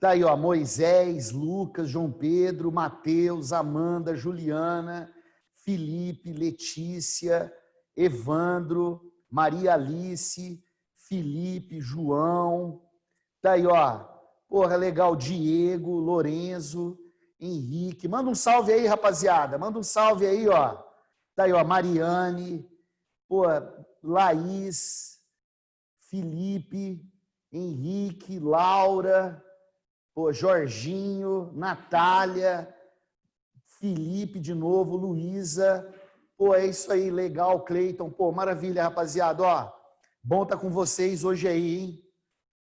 Tá aí, ó, Moisés, Lucas, João Pedro, Mateus, Amanda, Juliana, Felipe, Letícia, Evandro, Maria Alice, Felipe, João. Tá aí, ó. Porra, legal. Diego, Lorenzo, Henrique. Manda um salve aí, rapaziada. Manda um salve aí, ó. Tá aí, ó. Mariane, pô, Laís, Felipe, Henrique, Laura, pô, Jorginho, Natália, Felipe de novo, Luísa. Pô, é isso aí, legal, Cleiton. Pô, maravilha, rapaziada. Ó, bom estar com vocês hoje aí, hein?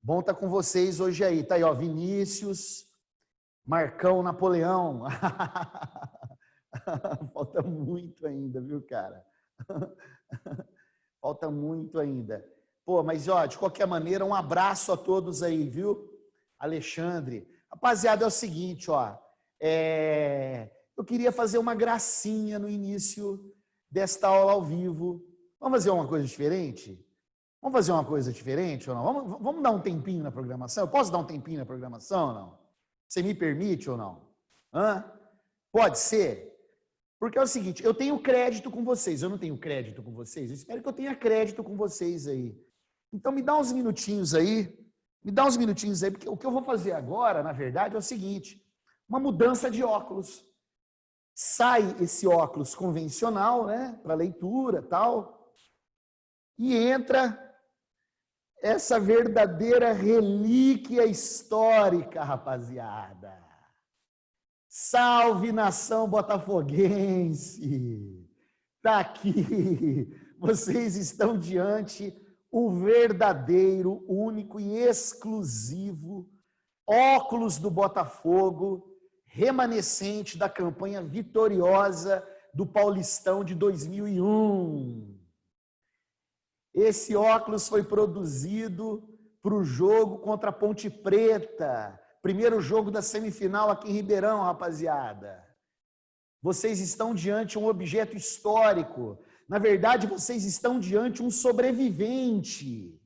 Bom estar com vocês hoje aí. Tá aí, ó, Vinícius, Marcão, Napoleão. Falta muito ainda, viu, cara? Falta muito ainda. Pô, mas, ó, de qualquer maneira, um abraço a todos aí, viu? Alexandre. Rapaziada, é o seguinte, ó. Eu queria fazer uma gracinha no início desta aula ao vivo. Vamos fazer uma coisa diferente? Vamos fazer uma coisa diferente ou não? Vamos dar um tempinho na programação? Eu posso dar um tempinho na programação ou não? Você me permite ou não? Hã? Pode ser? Porque é o seguinte, eu tenho crédito com vocês, eu não tenho crédito com vocês? Eu espero que eu tenha crédito com vocês aí. Então me dá uns minutinhos aí, porque o que eu vou fazer agora, na verdade, é o seguinte, uma mudança de óculos. Sai esse óculos convencional, né, para leitura e tal, e entra essa verdadeira relíquia histórica, rapaziada. Salve, nação botafoguense! Tá aqui, vocês estão diante o verdadeiro, único e exclusivo óculos do Botafogo, remanescente da campanha vitoriosa do Paulistão de 2001. Esse óculos foi produzido para o jogo contra a Ponte Preta, primeiro jogo da semifinal aqui em Ribeirão, rapaziada. Vocês estão diante um objeto histórico. Na verdade, vocês estão diante um sobrevivente.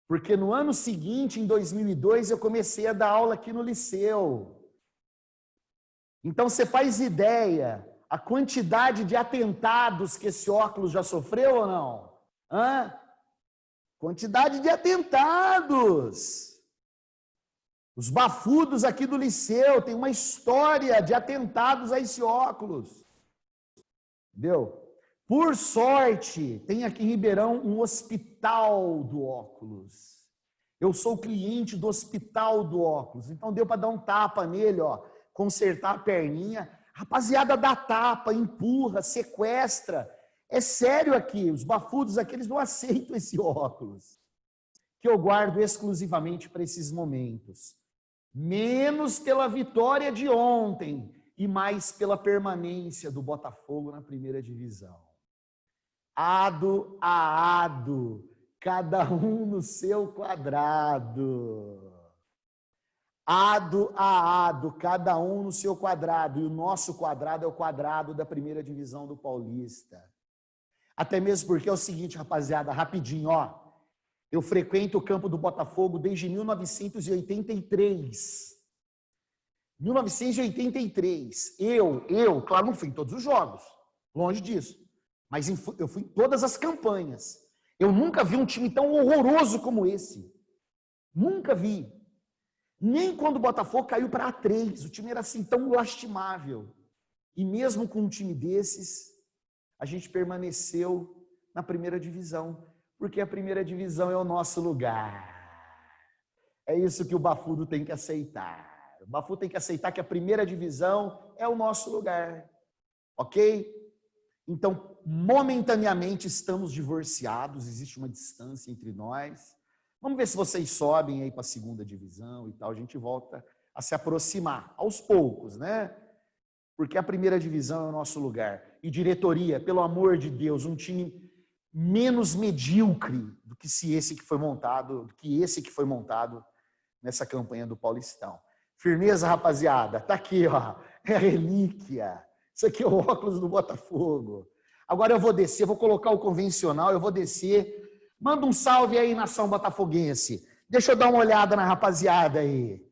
Porque no ano seguinte, em 2002, eu comecei a dar aula aqui no Liceu. Então, você faz ideia a quantidade de atentados que esse óculos já sofreu ou não? Hã? Quantidade de atentados. Os bafudos aqui do Liceu têm uma história de atentados a esse óculos. Entendeu? Por sorte, tem aqui em Ribeirão um hospital do óculos. Eu sou cliente do hospital do óculos. Então deu para dar um tapa nele, ó, consertar a perninha. Rapaziada, dá tapa, empurra, sequestra. É sério aqui, os bafudos aqui, eles não aceitam esse óculos. Que eu guardo exclusivamente para esses momentos. Menos pela vitória de ontem e mais pela permanência do Botafogo na primeira divisão. Ado a ado, cada um no seu quadrado. Ado a ado, cada um no seu quadrado. E o nosso quadrado é o quadrado da primeira divisão do Paulista. Até mesmo porque é o seguinte, rapaziada, rapidinho, ó. Eu frequento o campo do Botafogo desde 1983. 1983. Claro, não fui em todos os jogos, longe disso. Mas eu fui em todas as campanhas. Eu nunca vi um time tão horroroso como esse. Nunca vi. Nem quando o Botafogo caiu para A3, o time era assim tão lastimável. E mesmo com um time desses, a gente permaneceu na primeira divisão. Porque a primeira divisão é o nosso lugar. É isso que o Bafudo tem que aceitar. O Bafudo tem que aceitar que a primeira divisão é o nosso lugar. Ok? Então, momentaneamente estamos divorciados, existe uma distância entre nós. Vamos ver se vocês sobem aí para a segunda divisão e tal. A gente volta a se aproximar, aos poucos, né? Porque a primeira divisão é o nosso lugar. E diretoria, pelo amor de Deus, um time menos medíocre do que esse que foi montado, nessa campanha do Paulistão. Firmeza, rapaziada? Tá aqui, ó. É a relíquia. Isso aqui é o óculos do Botafogo. Agora eu vou descer, vou colocar o convencional, eu vou descer. Manda um salve aí, nação botafoguense. Deixa eu dar uma olhada na rapaziada aí.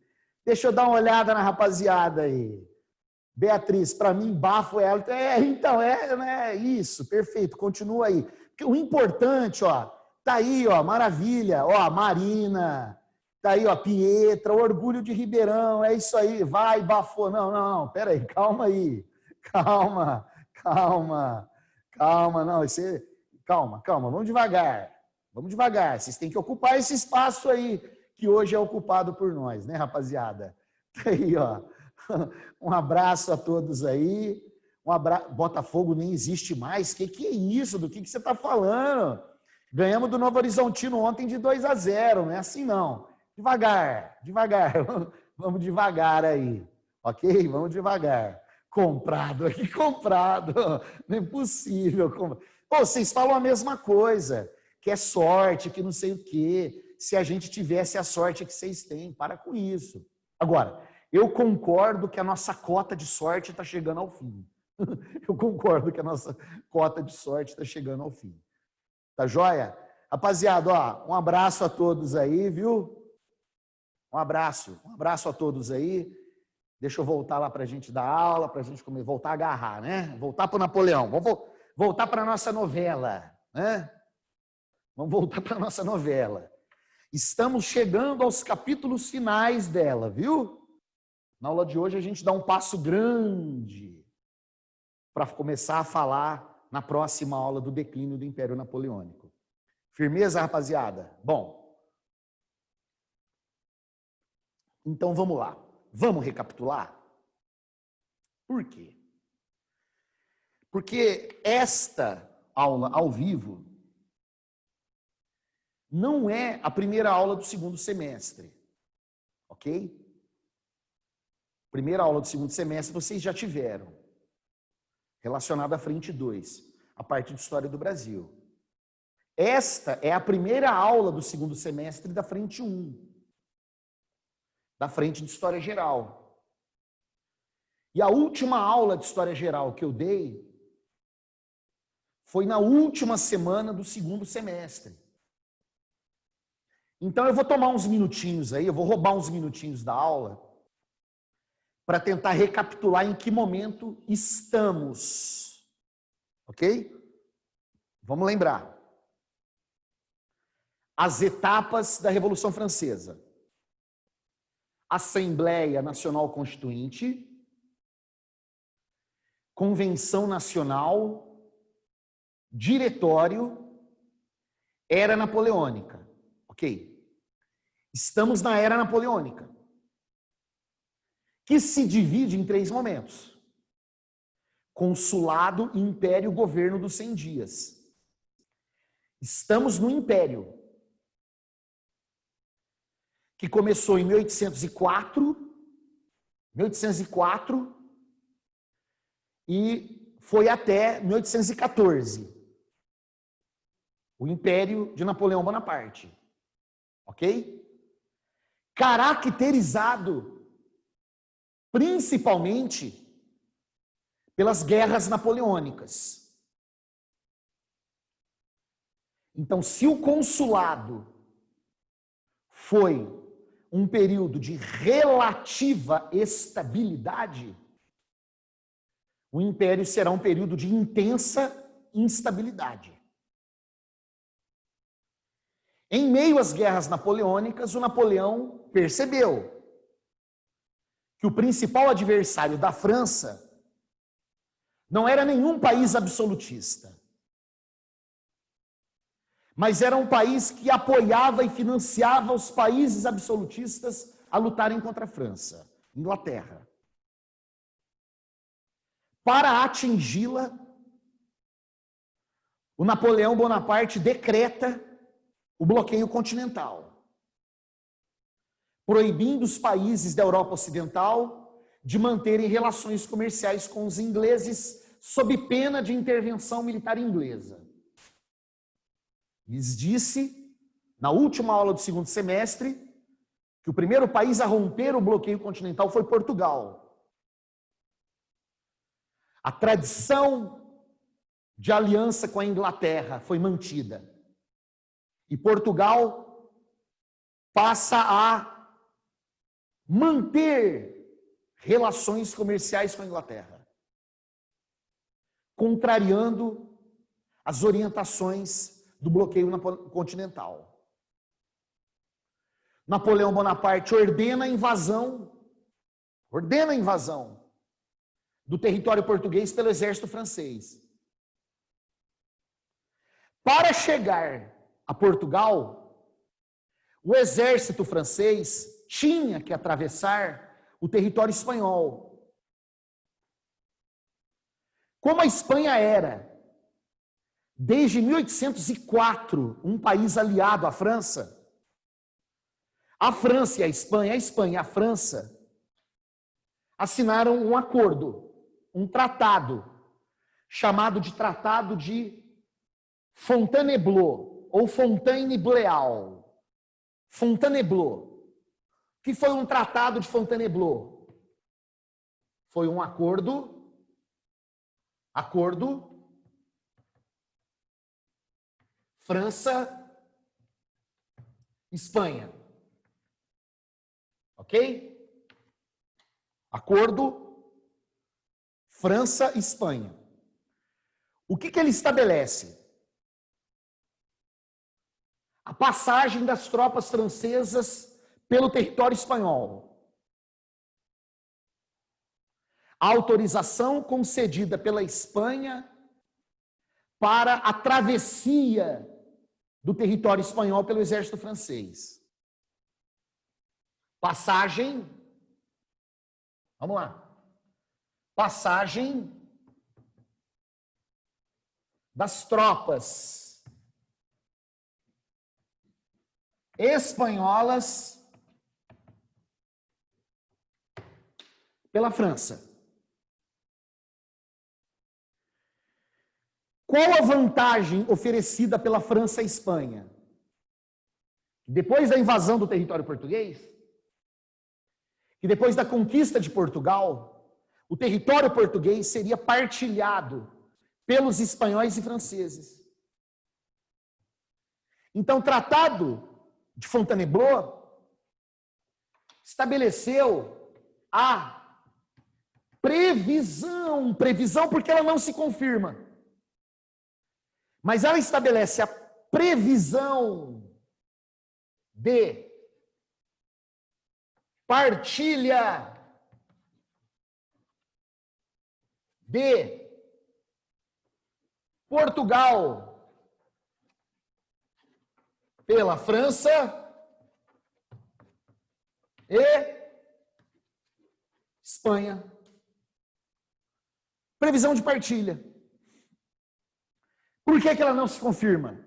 Deixa eu dar uma olhada na rapaziada aí. Beatriz, para mim, bafo é ela. Então, né? Isso, perfeito, continua aí. O importante, ó, tá aí, ó, maravilha, ó, Marina, tá aí, ó, Pietra, Orgulho de Ribeirão, é isso aí, vai, bafou. Não, pera aí, calma aí, calma, não, calma, vamos devagar, vocês têm que ocupar esse espaço aí, que hoje é ocupado por nós, né, rapaziada? Tá aí, ó, um abraço a todos aí, Botafogo nem existe mais, que é isso, do que você está falando? Ganhamos do Novo Horizontino ontem de 2-0, não é assim não. Devagar, vamos devagar aí, ok? Vamos devagar. Comprado, não é possível. Pô, vocês falam a mesma coisa, que é sorte, que não sei o quê. Se a gente tivesse a sorte que vocês têm, para com isso. Agora, eu concordo que a nossa cota de sorte está chegando ao fim. Eu concordo que a nossa cota de sorte está chegando ao fim. Tá joia? Rapaziada, ó, um abraço a todos aí, viu? Um abraço a todos aí. Deixa eu voltar lá para a gente dar aula, para a gente voltar a agarrar, né? Voltar para o Napoleão. Vamos voltar para a nossa novela, né? Vamos voltar para a nossa novela. Estamos chegando aos capítulos finais dela, viu? Na aula de hoje a gente dá um passo grande para começar a falar na próxima aula do declínio do Império Napoleônico. Firmeza, rapaziada? Bom, então vamos lá. Vamos recapitular? Por quê? Porque esta aula ao vivo não é a primeira aula do segundo semestre, ok? Primeira aula do segundo semestre vocês já tiveram, relacionada à frente 2, a parte de História do Brasil. Esta é a primeira aula do segundo semestre da frente 1, da frente de História Geral. E a última aula de História Geral que eu dei foi na última semana do segundo semestre. Então eu vou tomar uns minutinhos aí, eu vou roubar uns minutinhos da aula para tentar recapitular em que momento estamos. Ok? Vamos lembrar. As etapas da Revolução Francesa. Assembleia Nacional Constituinte, Convenção Nacional, Diretório, Era Napoleônica. Ok? Estamos na Era Napoleônica, que se divide em 3 momentos. Consulado, Império, Governo dos 100 dias. Estamos no Império, que começou em 1804 e foi até 1814. O Império de Napoleão Bonaparte. Ok? Caracterizado principalmente pelas guerras napoleônicas. Então, se o consulado foi um período de relativa estabilidade, o império será um período de intensa instabilidade. Em meio às guerras napoleônicas, o Napoleão percebeu que o principal adversário da França não era nenhum país absolutista, mas era um país que apoiava e financiava os países absolutistas a lutarem contra a França, Inglaterra. Para atingi-la, o Napoleão Bonaparte decreta o bloqueio continental, proibindo os países da Europa Ocidental de manterem relações comerciais com os ingleses sob pena de intervenção militar inglesa. Lhes disse, na última aula do segundo semestre, que o primeiro país a romper o bloqueio continental foi Portugal. A tradição de aliança com a Inglaterra foi mantida. E Portugal passa a manter relações comerciais com a Inglaterra, contrariando as orientações do bloqueio continental. Napoleão Bonaparte ordena a invasão do território português pelo exército francês. Para chegar a Portugal, o exército francês tinha que atravessar o território espanhol. Como a Espanha era, desde 1804, um país aliado à França, a França e a Espanha e a França, assinaram um acordo, um tratado, chamado de Tratado de Fontainebleau, ou Fontainebleau. Fontainebleau. O que foi um Tratado de Fontainebleau? Foi um acordo França, Espanha. Ok? Acordo França-Espanha. O que ele estabelece? A passagem das tropas francesas pelo território espanhol. A autorização concedida pela Espanha para a travessia do território espanhol pelo exército francês. Passagem, vamos lá. Passagem das tropas espanholas pela França. Qual a vantagem oferecida pela França à Espanha? Depois da invasão do território português, e depois da conquista de Portugal, o território português seria partilhado pelos espanhóis e franceses. Então, o Tratado de Fontainebleau estabeleceu a previsão porque ela não se confirma, mas ela estabelece a previsão de partilha de Portugal pela França e Espanha. Previsão de partilha. Por que ela não se confirma?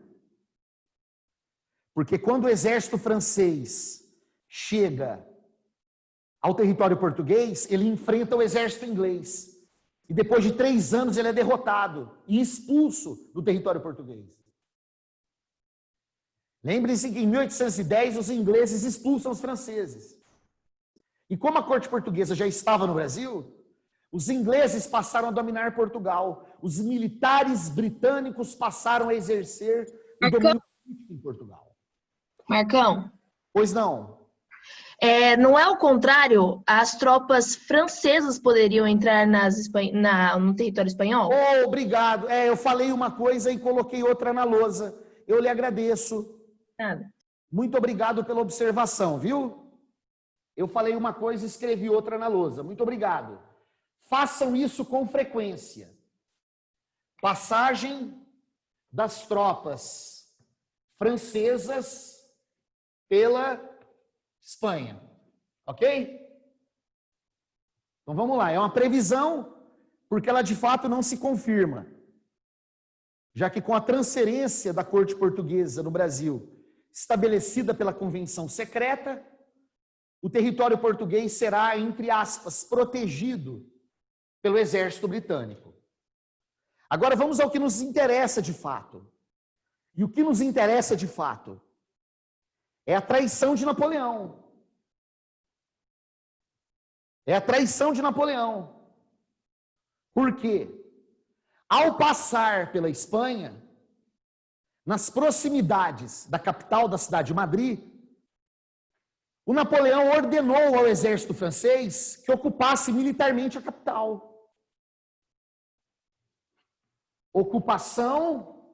Porque quando o exército francês chega ao território português, ele enfrenta o exército inglês. E depois de 3 anos ele é derrotado e expulso do território português. Lembre-se que em 1810 os ingleses expulsam os franceses. E como a corte portuguesa já estava no Brasil, os ingleses passaram a dominar Portugal. Os militares britânicos passaram a exercer o domínio político em Portugal. Marcão? Pois não. Não é o contrário? As tropas francesas poderiam entrar no território espanhol? Oh, obrigado. Eu falei uma coisa e coloquei outra na lousa. Eu lhe agradeço. Nada. Muito obrigado pela observação, viu? Eu falei uma coisa e escrevi outra na lousa. Muito obrigado. Façam isso com frequência. Passagem das tropas francesas pela Espanha. Ok? Então vamos lá. É uma previsão, porque ela de fato não se confirma. Já que com a transferência da corte portuguesa no Brasil, estabelecida pela Convenção Secreta, o território português será, entre aspas, protegido pelo exército britânico. Agora vamos ao que nos interessa de fato. E o que nos interessa de fato é a traição de Napoleão. É a traição de Napoleão. Por quê? Ao passar pela Espanha, nas proximidades da capital da cidade de Madrid, O Napoleão ordenou ao exército francês que ocupasse militarmente a capital. Ocupação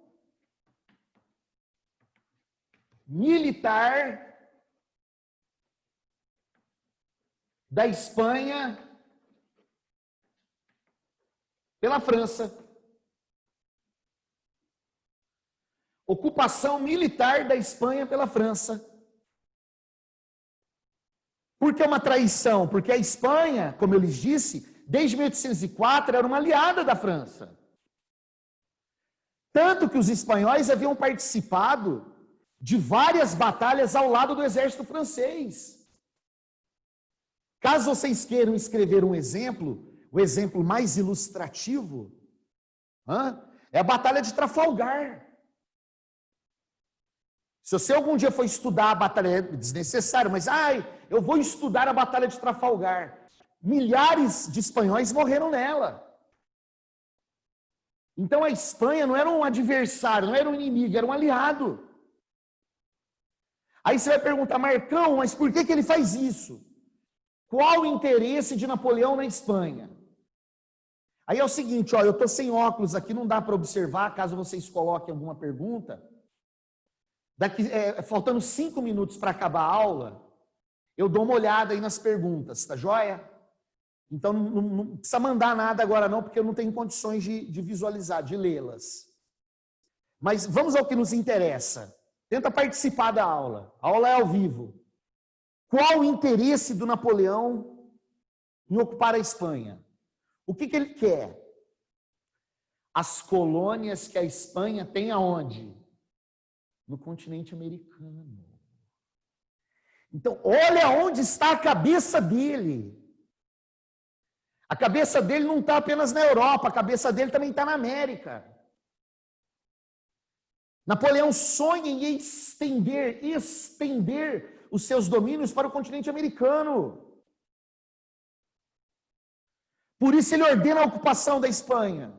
militar da Espanha pela França. Ocupação militar da Espanha pela França. Por que uma traição? Porque a Espanha, como eu lhes disse, desde 1804 era uma aliada da França. Tanto que os espanhóis haviam participado de várias batalhas ao lado do exército francês. Caso vocês queiram escrever um exemplo, o exemplo mais ilustrativo, é a Batalha de Trafalgar. Se você algum dia for estudar a batalha, é desnecessário, mas eu vou estudar a Batalha de Trafalgar. Milhares de espanhóis morreram nela. Então a Espanha não era um adversário, não era um inimigo, era um aliado. Aí você vai perguntar, Marcão, mas por que ele faz isso? Qual o interesse de Napoleão na Espanha? Aí é o seguinte, eu estou sem óculos aqui, não dá para observar, caso vocês coloquem alguma pergunta. Faltando 5 minutos para acabar a aula, eu dou uma olhada aí nas perguntas, tá joia? Então não precisa mandar nada agora não, porque eu não tenho condições de visualizar, de lê-las. Mas vamos ao que nos interessa. Tenta participar da aula. A aula é ao vivo. Qual o interesse do Napoleão em ocupar a Espanha? O que ele quer? As colônias que a Espanha tem aonde? No continente americano. Então, olha onde está a cabeça dele. A cabeça dele não está apenas na Europa, a cabeça dele também está na América. Napoleão sonha em estender os seus domínios para o continente americano. Por isso ele ordena a ocupação da Espanha.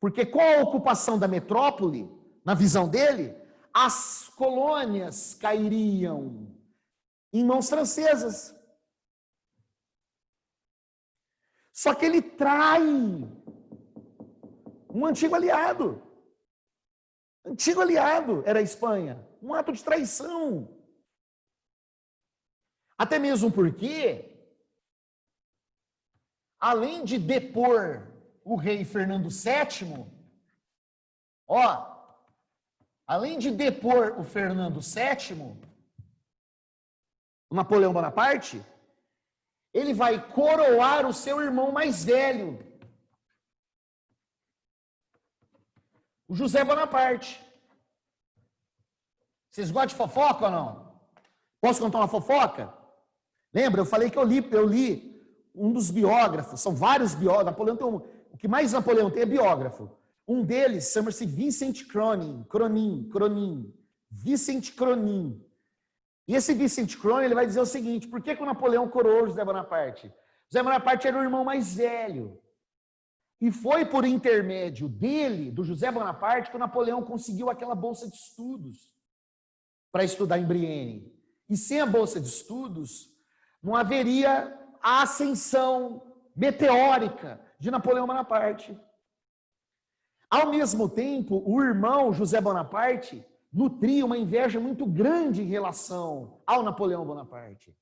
Porque com a ocupação da metrópole, na visão dele, as colônias cairiam em mãos francesas. Só que ele trai um antigo aliado. Antigo aliado era a Espanha. Um ato de traição. Até mesmo porque, além de depor o rei Fernando VII, além de depor o Fernando VII, o Napoleão Bonaparte, ele vai coroar o seu irmão mais velho, o José Bonaparte. Vocês gostam de fofoca ou não? Posso contar uma fofoca? Lembra? Eu falei que eu li um dos biógrafos, são vários biógrafos. Napoleão tem o que mais Napoleão tem é biógrafo. Um deles chama-se Vincent Cronin. Vincent Cronin. E esse Vincent Cronin, ele vai dizer o seguinte: por que o Napoleão coroou José Bonaparte? José Bonaparte era o irmão mais velho. E foi por intermédio dele, do José Bonaparte, que o Napoleão conseguiu aquela bolsa de estudos para estudar em Brienne. E sem a bolsa de estudos, não haveria a ascensão meteórica de Napoleão Bonaparte. Ao mesmo tempo, o irmão José Bonaparte nutria uma inveja muito grande em relação ao Napoleão Bonaparte.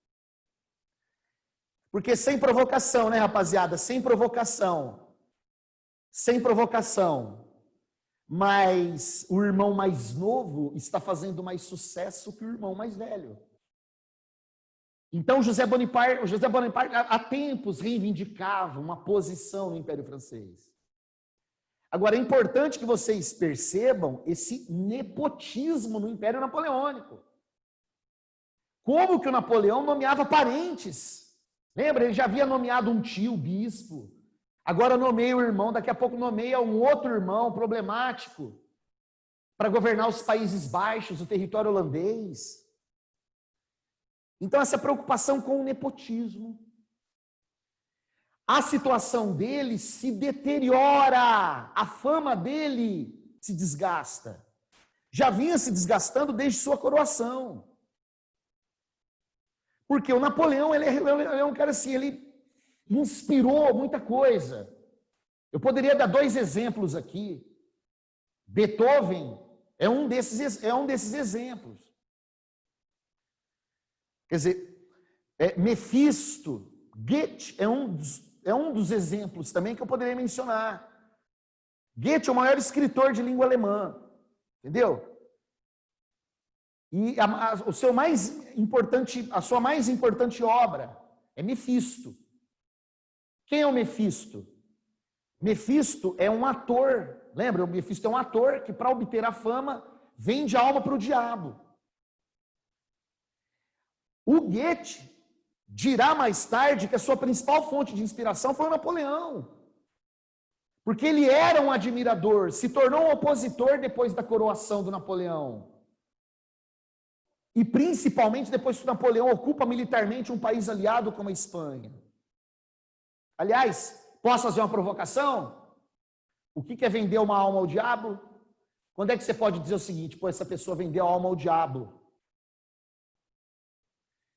Porque sem provocação, né, rapaziada? Sem provocação. Mas o irmão mais novo está fazendo mais sucesso que o irmão mais velho. Então, José Bonaparte há tempos reivindicava uma posição no Império Francês. Agora, é importante que vocês percebam esse nepotismo no Império Napoleônico. Como que o Napoleão nomeava parentes? Lembra? Ele já havia nomeado um tio, bispo. Agora nomeia o irmão, daqui a pouco nomeia um outro irmão problemático para governar os Países Baixos, o território holandês. Então, essa preocupação com o nepotismo. A situação dele se deteriora, a fama dele se desgasta. Já vinha se desgastando desde sua coroação. Porque o Napoleão, ele é um cara assim, ele inspirou muita coisa. Eu poderia dar 2 exemplos aqui. Beethoven é um desses exemplos. Quer dizer, Mefisto, Goethe é um dos exemplos também que eu poderia mencionar. Goethe é o maior escritor de língua alemã, entendeu? E a sua mais importante obra é Mefisto. Quem é o Mefisto? Mefisto é um ator, lembra? O Mefisto é um ator que, para obter a fama, vende a alma para o diabo. O Goethe dirá mais tarde que a sua principal fonte de inspiração foi o Napoleão. Porque ele era um admirador, se tornou um opositor depois da coroação do Napoleão. E principalmente depois que o Napoleão ocupa militarmente um país aliado como a Espanha. Aliás, posso fazer uma provocação? O que é vender uma alma ao diabo? Quando é que você pode dizer o seguinte, pô, essa pessoa vendeu a alma ao diabo?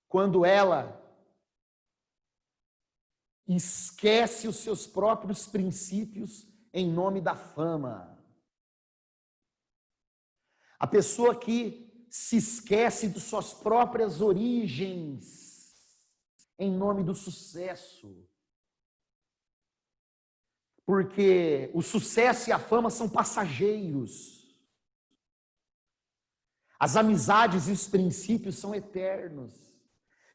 Quando ela esquece os seus próprios princípios em nome da fama. A pessoa que se esquece de suas próprias origens em nome do sucesso. Porque o sucesso e a fama são passageiros. As amizades e os princípios são eternos.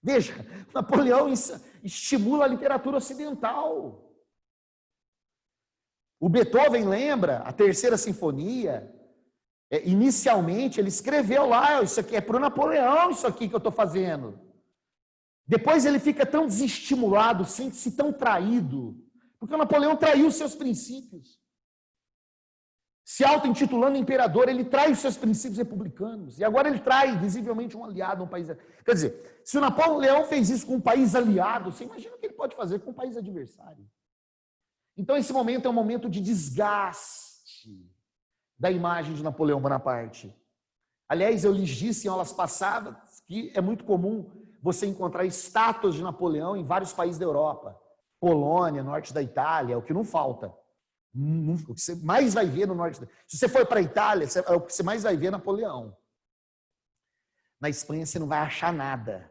Veja, Napoleão estimula a literatura ocidental. O Beethoven lembra a Terceira Sinfonia. Inicialmente ele escreveu lá, isso aqui é para o Napoleão, isso aqui que eu estou fazendo. Depois ele fica tão desestimulado, sente-se tão traído, porque o Napoleão traiu os seus princípios. Se auto-intitulando imperador, ele trai os seus princípios republicanos. E agora ele trai, visivelmente, um aliado, um país... Quer dizer, se o Napoleão fez isso com um país aliado, você imagina o que ele pode fazer com um país adversário. Então, esse momento é um momento de desgaste da imagem de Napoleão Bonaparte. Aliás, eu lhes disse em aulas passadas que é muito comum você encontrar estátuas de Napoleão em vários países da Europa. Polônia, norte da Itália, é o que não falta. O que você mais vai ver no norte. Se você for para a Itália, é o que você mais vai ver Napoleão. Na Espanha você não vai achar nada.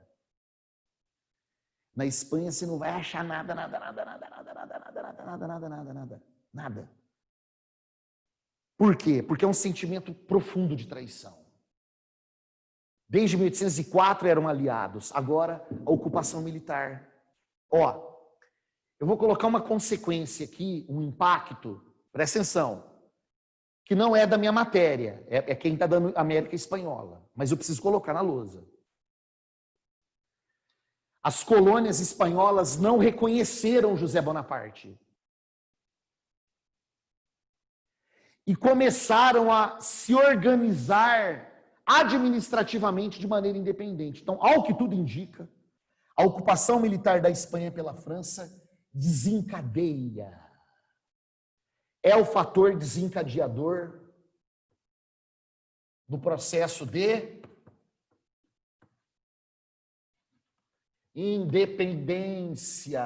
Na Espanha você não vai achar nada. Por quê? Porque é um sentimento profundo de traição. Desde 1804 eram aliados, agora a ocupação militar. Eu vou colocar uma consequência aqui, um impacto, presta atenção, que não é da minha matéria, é quem está dando América Espanhola, mas eu preciso colocar na lousa. As colônias espanholas não reconheceram José Bonaparte. E começaram a se organizar administrativamente de maneira independente. Então, ao que tudo indica, a ocupação militar da Espanha pela França desencadeia. É o fator desencadeador do processo de independência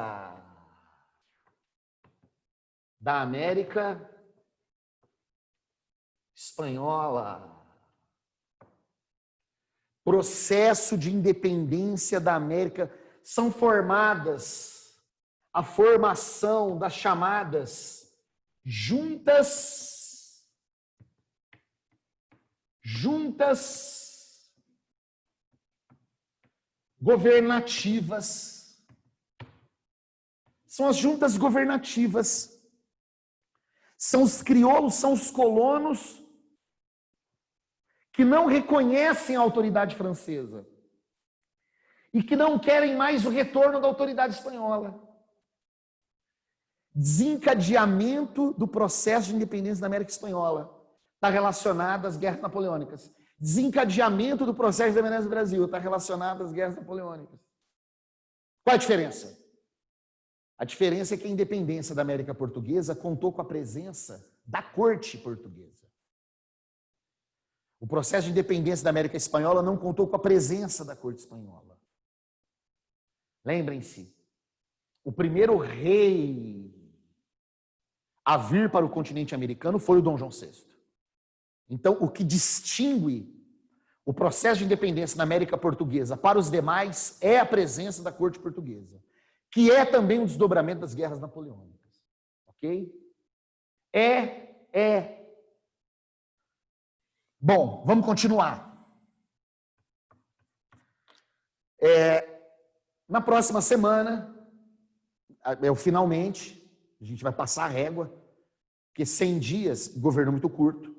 da América Espanhola. Processo de independência da América. São formadas a formação das chamadas juntas governativas. São as juntas governativas. São os crioulos, são os colonos que não reconhecem a autoridade francesa e que não querem mais o retorno da autoridade espanhola. Desencadeamento do processo de independência da América Espanhola está relacionado às guerras napoleônicas. Desencadeamento do processo de independência do Brasil está relacionado às guerras napoleônicas. Qual a diferença? A diferença é que a independência da América Portuguesa contou com a presença da corte portuguesa. O processo de independência da América Espanhola não contou com a presença da corte espanhola. Lembrem-se, o primeiro rei a vir para o continente americano foi o Dom João VI. Então, o que distingue o processo de independência na América Portuguesa para os demais é a presença da corte portuguesa, que é também um desdobramento das guerras napoleônicas. Ok? Bom, vamos continuar. Na próxima semana, finalmente, a gente vai passar a régua, porque 100 dias, governo muito curto,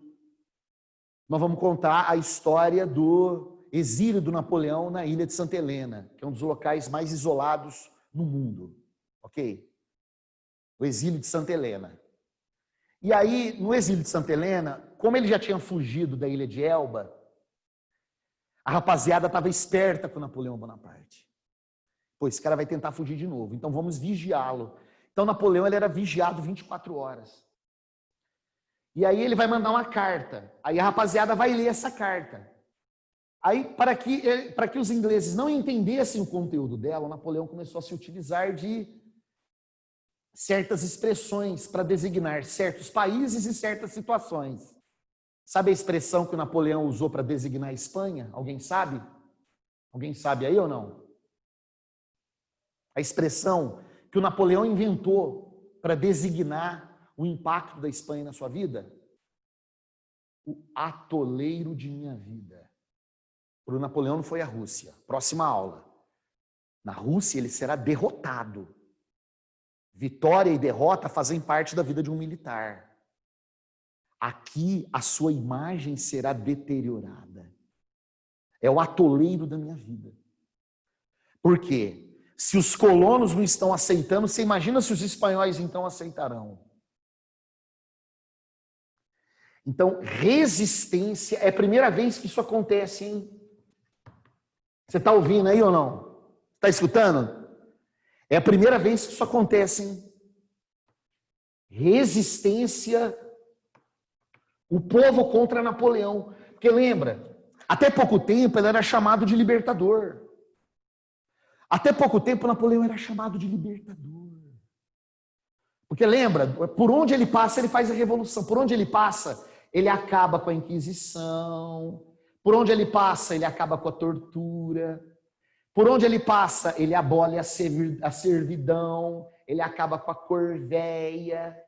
nós vamos contar a história do exílio do Napoleão na ilha de Santa Helena, que é um dos locais mais isolados no mundo. Ok? O exílio de Santa Helena. E aí, no exílio de Santa Helena, como ele já tinha fugido da ilha de Elba, a rapaziada estava esperta com Napoleão Bonaparte. Pô, esse cara vai tentar fugir de novo, então vamos vigiá-lo. Então Napoleão ele era vigiado 24 horas. E aí ele vai mandar uma carta. Aí a rapaziada vai ler essa carta. Aí, para que os ingleses não entendessem o conteúdo dela, Napoleão começou a se utilizar de certas expressões para designar certos países e certas situações. Sabe a expressão que o Napoleão usou para designar a Espanha? Alguém sabe? Alguém sabe aí ou não? A expressão que o Napoleão inventou para designar o impacto da Espanha na sua vida? O atoleiro de minha vida. Para o Napoleão não foi a Rússia. Próxima aula. Na Rússia ele será derrotado. Vitória e derrota fazem parte da vida de um militar. Aqui a sua imagem será deteriorada. É o atoleiro da minha vida. Por quê? Se os colonos não estão aceitando, você imagina se os espanhóis então aceitarão. Então, resistência é a primeira vez que isso acontece, hein? Você está ouvindo aí ou não? Está escutando? É a primeira vez que isso acontece, hein? Resistência, o povo contra Napoleão. Porque lembra, até pouco tempo ele era chamado de libertador. Até pouco tempo Napoleão era chamado de libertador. Porque lembra, por onde ele passa ele faz a revolução. Por onde ele passa ele acaba com a Inquisição. Por onde ele passa ele acaba com a tortura. Por onde ele passa, ele abole a servidão, ele acaba com a corveia.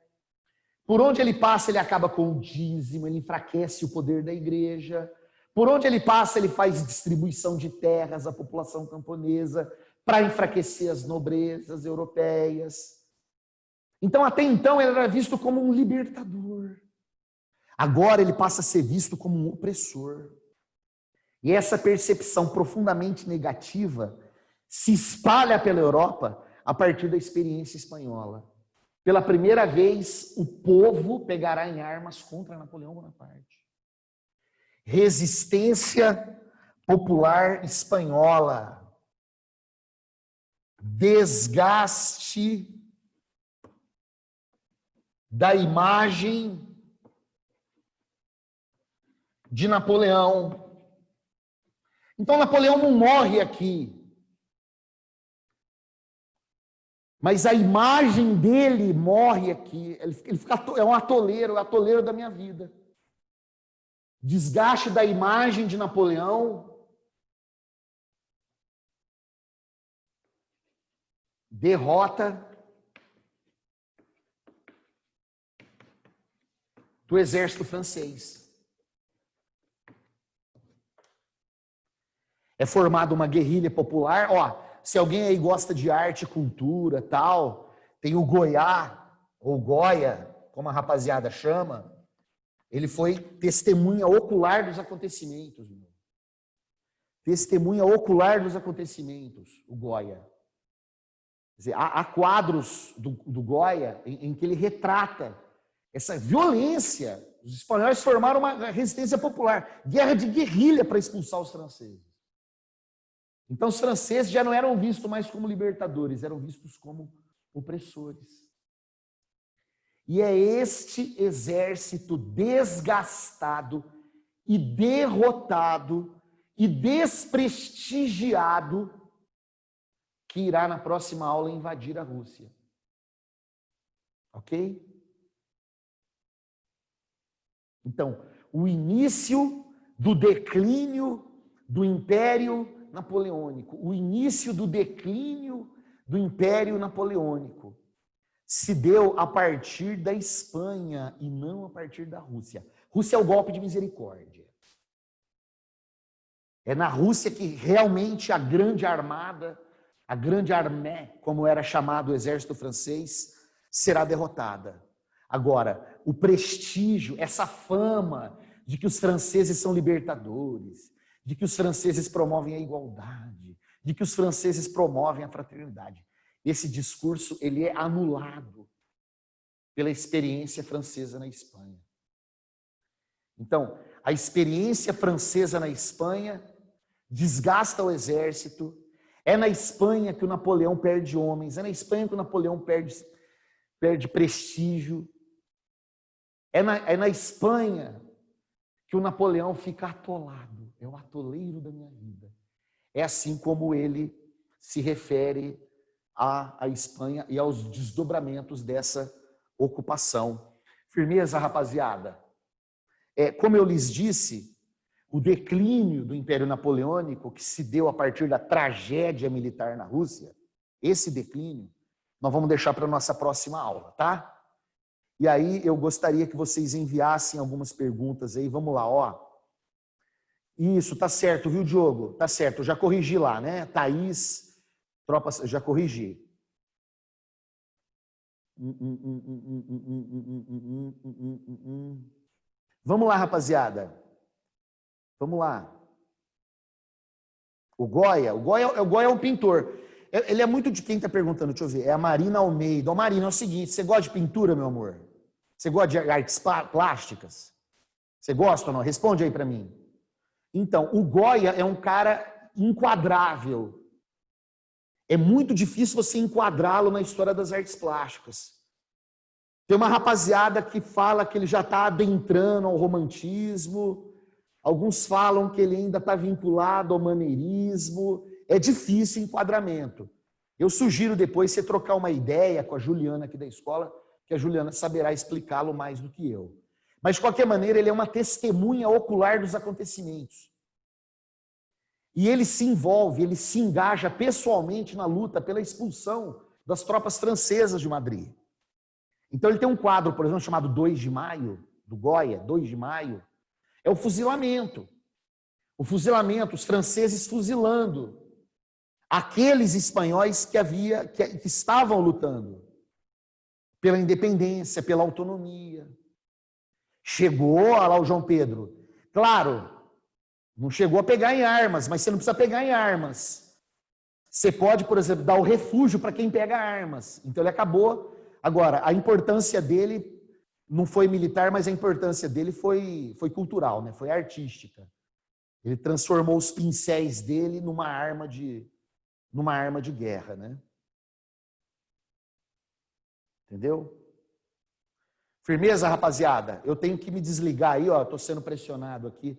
Por onde ele passa, ele acaba com o dízimo, ele enfraquece o poder da igreja. Por onde ele passa, ele faz distribuição de terras à população camponesa para enfraquecer as nobrezas europeias. Então, até então, ele era visto como um libertador. Agora ele passa a ser visto como um opressor. E essa percepção profundamente negativa se espalha pela Europa a partir da experiência espanhola. Pela primeira vez, o povo pegará em armas contra Napoleão Bonaparte. Resistência popular espanhola. Desgaste da imagem de Napoleão. Então Napoleão não morre aqui. Mas a imagem dele morre aqui. Ele fica, é um atoleiro, é o atoleiro da minha vida. Desgaste da imagem de Napoleão. Derrota do exército francês. É formada uma guerrilha popular. Ó, se alguém aí gosta de arte, cultura, tal, tem o Goiá, ou Goya, como a rapaziada chama, ele foi testemunha ocular dos acontecimentos. Irmão. Testemunha ocular dos acontecimentos, o Goya. Quer dizer, há quadros do Goya em que ele retrata essa violência. Os espanhóis formaram uma resistência popular, guerra de guerrilha para expulsar os franceses. Então os franceses já não eram vistos mais como libertadores, eram vistos como opressores. E é este exército desgastado e derrotado e desprestigiado que irá na próxima aula invadir a Rússia. Ok? Então, o início do declínio do Império Napoleônico, o início do declínio do Império Napoleônico se deu a partir da Espanha e não a partir da Rússia. Rússia é o golpe de misericórdia. É na Rússia que realmente a grande armada, a grande armée, como era chamado o exército francês, será derrotada. Agora, o prestígio, essa fama de que os franceses são libertadores, de que os franceses promovem a igualdade, de que os franceses promovem a fraternidade. Esse discurso ele é anulado pela experiência francesa na Espanha. Então, a experiência francesa na Espanha desgasta o exército. É na Espanha que o Napoleão perde homens, é na Espanha que o Napoleão perde prestígio. É na Espanha que o Napoleão fica atolado. É o atoleiro da minha vida. É assim como ele se refere à Espanha e aos desdobramentos dessa ocupação. Firmeza, rapaziada. Como eu lhes disse, o declínio do Império Napoleônico, que se deu a partir da tragédia militar na Rússia, esse declínio, nós vamos deixar para a nossa próxima aula, tá? E aí eu gostaria que vocês enviassem algumas perguntas aí. Vamos lá, ó. Isso, tá certo, viu, Diogo? Tá certo, eu já corrigi lá, né? Thaís, tropas, já corrigi. Vamos lá, rapaziada. Vamos lá. O Goya é um pintor. Ele é muito de quem está perguntando, deixa eu ver. É a Marina Almeida. Ô, Marina, é o seguinte, você gosta de pintura, meu amor? Você gosta de artes plásticas? Você gosta ou não? Responde aí para mim. Então, o Goya é um cara enquadrável. É muito difícil você enquadrá-lo na história das artes plásticas. Tem uma rapaziada que fala que ele já está adentrando ao romantismo. Alguns falam que ele ainda está vinculado ao maneirismo. É difícil o enquadramento. Eu sugiro depois você trocar uma ideia com a Juliana aqui da escola, que a Juliana saberá explicá-lo mais do que eu. Mas, de qualquer maneira, ele é uma testemunha ocular dos acontecimentos. E ele se envolve, ele se engaja pessoalmente na luta pela expulsão das tropas francesas de Madrid. Então, ele tem um quadro, por exemplo, chamado 2 de Maio, do Goya, 2 de Maio. É o fuzilamento. O fuzilamento, os franceses fuzilando aqueles espanhóis que estavam lutando pela independência, pela autonomia. Chegou lá o João Pedro. Claro, não chegou a pegar em armas, mas você não precisa pegar em armas. Você pode, por exemplo, dar o refúgio para quem pega armas. Então ele acabou. Agora, a importância dele não foi militar, mas a importância dele foi cultural, né? Foi artística. Ele transformou os pincéis dele numa arma de guerra, né? Entendeu? Firmeza, rapaziada? Eu tenho que me desligar aí, ó. Estou sendo pressionado aqui.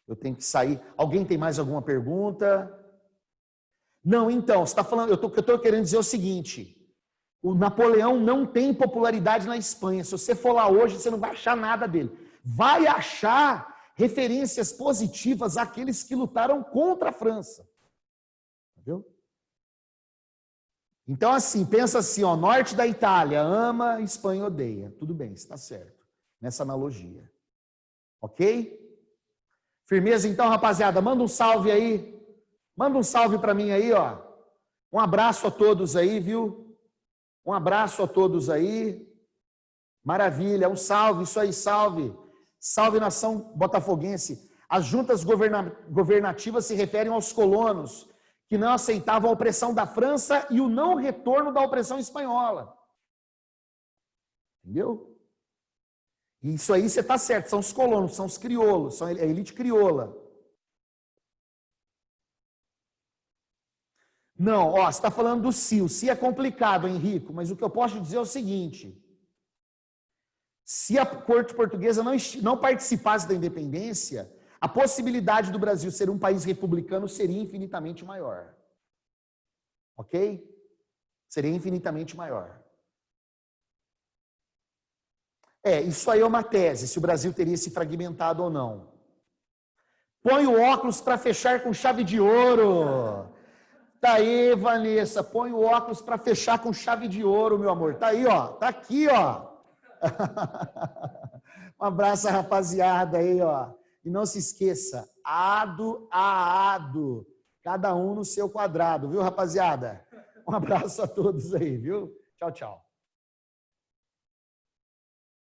Eu tenho que sair. Alguém tem mais alguma pergunta? Não, então, você está falando. Eu estou querendo dizer o seguinte: o Napoleão não tem popularidade na Espanha. Se você for lá hoje, você não vai achar nada dele. Vai achar referências positivas àqueles que lutaram contra a França. Entendeu? Então, assim, pensa assim, ó, norte da Itália ama, Espanha odeia. Tudo bem, está certo. Nessa analogia. Ok? Firmeza, então, rapaziada. Manda um salve aí. Manda um salve para mim aí, ó. Um abraço a todos aí, viu? Um abraço a todos aí. Maravilha, um salve, isso aí, salve. Salve, nação botafoguense. As juntas governativas se referem aos colonos que não aceitavam a opressão da França e o não retorno da opressão espanhola. Entendeu? E isso aí você está certo, são os colonos, são os crioulos, são a elite crioula. Não, ó, você está falando do Si. O Si é complicado, Henrico, mas o que eu posso dizer é o seguinte: se a corte portuguesa não participasse da independência, a possibilidade do Brasil ser um país republicano seria infinitamente maior. Ok? Seria infinitamente maior. Isso aí é uma tese, se o Brasil teria se fragmentado ou não. Põe o óculos para fechar com chave de ouro. Tá aí, Vanessa, põe o óculos para fechar com chave de ouro, meu amor. Tá aí, ó. Tá aqui, ó. Um abraço, rapaziada aí, ó. E não se esqueça, ado a ado, cada um no seu quadrado, viu, rapaziada? Um abraço a todos aí, viu? Tchau, tchau.